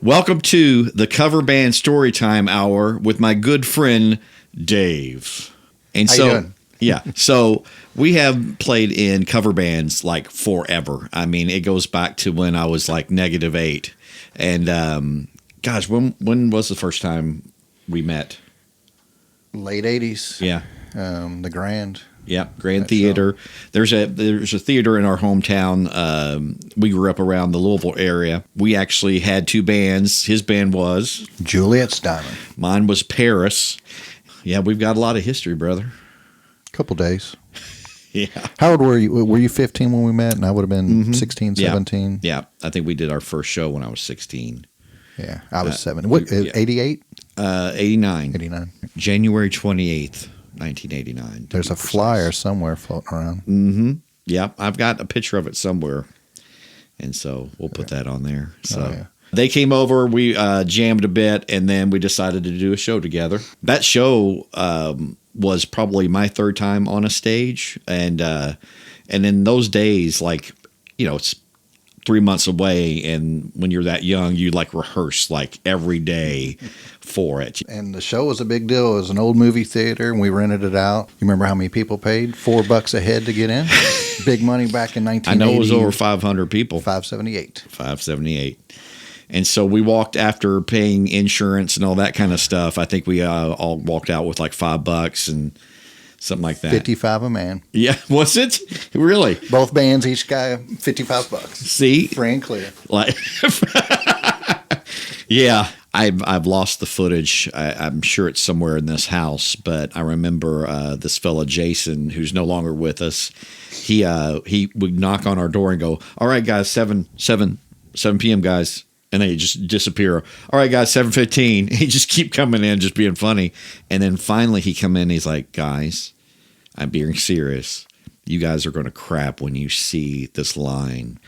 Welcome to the Cover Band Storytime Hour with my good friend Dave. And How you doing? Yeah, so we have played in cover bands like forever. I mean, it goes back to when I was like -8. And gosh, when was the first time we met? Late 80s. Yeah. The Grand. Yeah, Grand Theater. There's a theater in our hometown. We grew up around the Louisville area. We actually had two bands. His band was Juliet's Diamond. Mine was Paris. Yeah, we've got a lot of history, brother. Couple days. Yeah. How old were you? Were you 15 when we met? And I would have been 16, 17. Yeah, I think we did our first show when I was 16. Yeah, I was 7. What, 88? 89. 89. January 28th, 1989. There's a flyer somewhere floating around. Mm-hmm. Yeah, I've got a picture of it somewhere. And so we'll put that on there. So they came over, we jammed a bit, and then we decided to do a show together. That show was probably my third time on a stage. And in those days, like, you know, it's 3 months away, and when you're that young, you like rehearse like every day for it. And the show was a big deal. It was an old movie theater, and we rented it out. You remember how many people paid? $4 a head to get in. Big money back in 1980. I know it was over 500 people. 578. 578. And so we walked after paying insurance and all that kind of stuff. I think we all walked out with like $5 and something like that. 55 a man. Yeah, was it? Really? Both bands, each guy, $55. See? Free and clear. Like, yeah, I've lost the footage. I'm sure it's somewhere in this house, but I remember this fella Jason, who's no longer with us. He would knock on our door and go, "All right, guys, 7 p.m. guys," and then he'd just disappear. "All right, guys, 7:15." He'd just keep coming in, just being funny, and then finally he come in. And he's like, "Guys, I'm being serious. You guys are going to crap when you see this line,"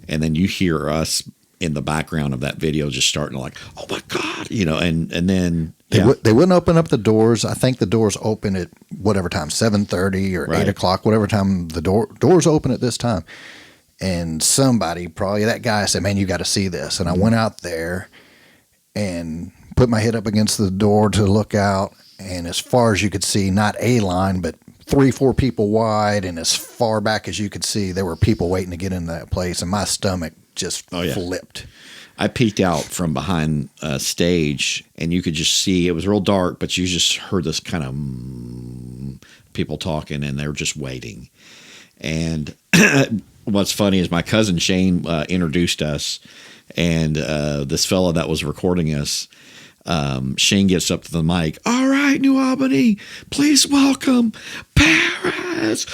and then you hear us in the background of that video just starting to like, "Oh my God," you know, and then they wouldn't open up the doors. I think the doors open at whatever time, 7:30 or 8 o'clock, whatever time the doors open at this time. And somebody, probably that guy, said, "Man, you got to see this." And I went out there and put my head up against the door to look out. And as far as you could see, not a line, but 3-4 people wide, and as far back as you could see, there were people waiting to get into that place, and my stomach just flipped. I peeked out from behind stage, and you could just see, it was real dark, but you just heard this kind of people talking, and they were just waiting. And what's funny is my cousin Shane introduced us, and this fella that was recording us, Shane gets up to the mic. "All right, New Albany, please welcome Paris."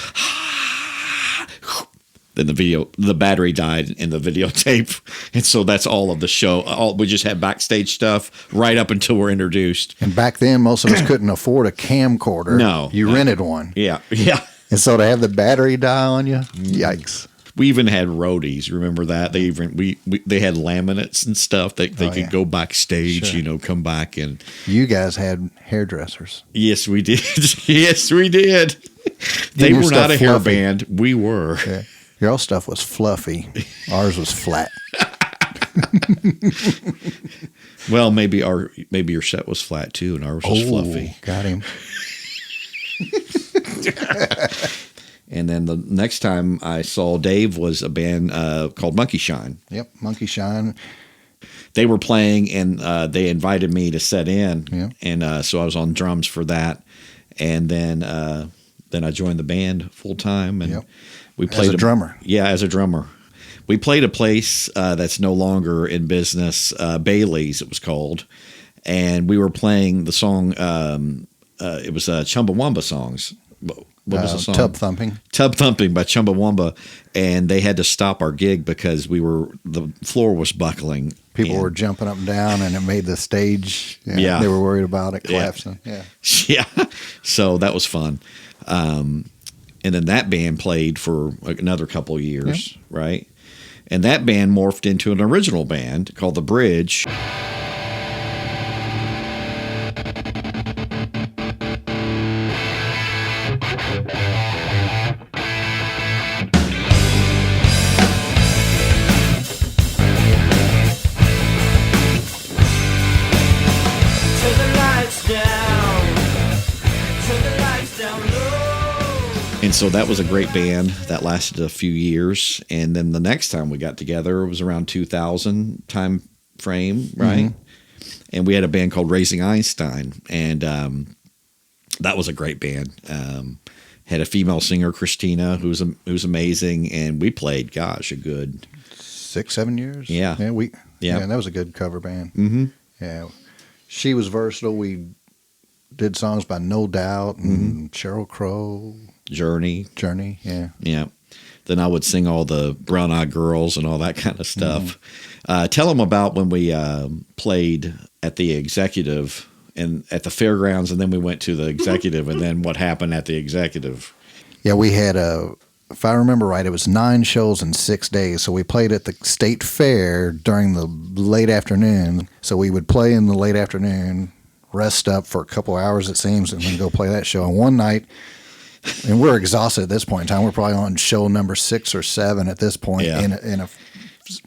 Then the battery died in the videotape, and so that's all of the show. We just had backstage stuff right up until we're introduced. And back then, most of us couldn't afford a camcorder. No, you rented one. Yeah. And so to have the battery die on you, yikes. We even had roadies. Remember that? They even they had laminates and stuff that they could go backstage, Sure. you know, come back and. You guys had hairdressers. Yes, we did. Yes, we did. They were not a hair band. We were. Yeah. Your stuff was fluffy. Ours was flat. Well, maybe your set was flat too, and ours was fluffy. Got him. And then the next time I saw Dave was a band called Monkey Shine. Yep, Monkey Shine. They were playing, and they invited me to set in, and so I was on drums for that. And then I joined the band full time, and we played as a drummer. Yeah, as a drummer. We played a place that's no longer in business, Bailey's it was called, and we were playing the song. It was Chumbawamba songs. What was the song? Tub Thumping. Tub Thumping by Chumbawamba, and they had to stop our gig because the floor was buckling. People were jumping up and down, and it made the stage. Yeah. They were worried about it collapsing. Yeah. So that was fun. And then that band played for another couple of years, right? And that band morphed into an original band called The Bridge. And so that was a great band that lasted a few years. And then the next time we got together, it was around 2000 time frame, right? Mm-hmm. And we had a band called Raising Einstein. And that was a great band. Had a female singer, Cristina, who's amazing. And we played, gosh, a good 6-7 years. Yeah. Yeah, that was a good cover band. Mm-hmm. Yeah. She was versatile. We did songs by No Doubt and Sheryl Crow. Journey. Yeah. Yeah. Then I would sing all the Brown Eyed Girls and all that kind of stuff. Tell them about when we played at the Executive and at the fairgrounds, and then we went to the Executive, and then what happened at the Executive. Yeah, we had if I remember right, it was 9 shows in 6 days. So we played at the State Fair during the late afternoon. So we would play in the late afternoon, rest up for a couple hours, it seems, and then go play that show. And one night, and we're exhausted at this point in time. We're probably on show number 6 or 7 at this point in a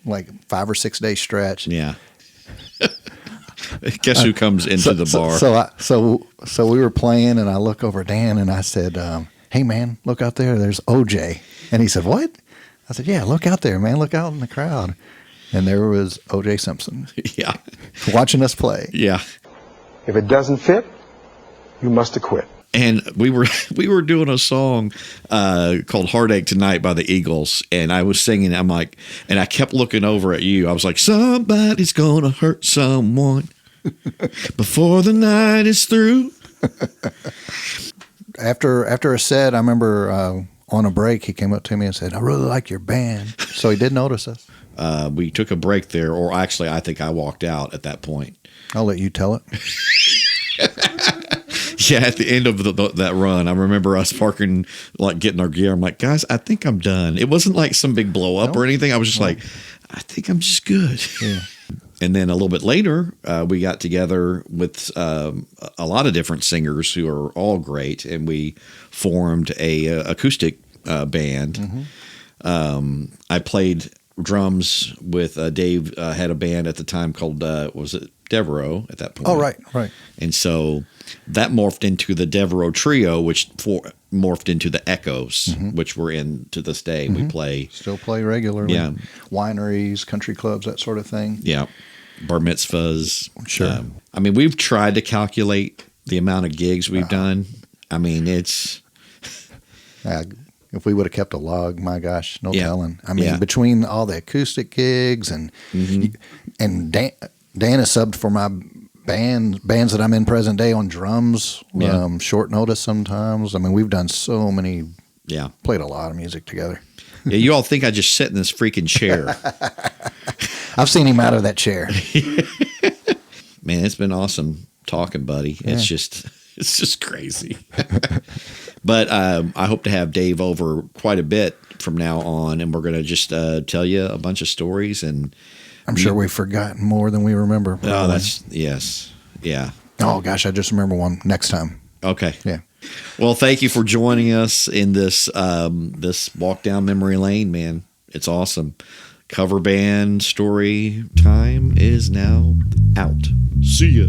like 5 or 6 day stretch. Yeah. Guess who comes into the bar? So we were playing, and I look over at Dan, and I said, "Hey man, look out there. There's O.J." And he said, "What?" I said, "Yeah, look out there, man. Look out in the crowd." And there was O.J. Simpson. Yeah. Watching us play. Yeah. If it doesn't fit, you must have quit. And we were doing a song called "Heartache Tonight" by the Eagles, and I was singing. I'm like, and I kept looking over at you. I was like, "Somebody's gonna hurt someone before the night is through." After a set, I remember on a break, he came up to me and said, "I really like your band." So he did notice us. We took a break there, or actually, I think I walked out at that point. I'll let you tell it. Yeah, at the end of that run, I remember us parking, like getting our gear. I'm like, "Guys, I think I'm done." It wasn't like some big blow up or anything. I was just like, "I think I'm just good." Yeah. And then a little bit later, we got together with a lot of different singers who are all great, and we formed a acoustic band. Mm-hmm. I played drums with Dave. Had a band at the time called was it Devereaux at that point? Oh, right. And so that morphed into the Devereaux Trio, which morphed into the Echoes, which we're in to this day. We Still play regularly. Yeah. Wineries, country clubs, that sort of thing. Yeah. Bar mitzvahs. Sure. I mean, we've tried to calculate the amount of gigs we've done. I mean, it's... if we would have kept a log, my gosh, no telling. I mean, between all the acoustic gigs and Dan has subbed for my bands that I'm in present day on drums, short notice sometimes. I mean, we've done so many, played a lot of music together. Yeah, you all think I just sit in this freaking chair. I've seen him out of that chair. Man, it's been awesome talking, buddy. Yeah. It's just crazy. But I hope to have Dave over quite a bit from now on, and we're going to just tell you a bunch of stories. And I'm sure we've forgotten more than we remember. Probably. Oh, yes. Yeah. Oh, gosh, I just remember one next time. Okay. Yeah. Well, thank you for joining us in this this walk down memory lane, man. It's awesome. Cover band story time is now out. See ya.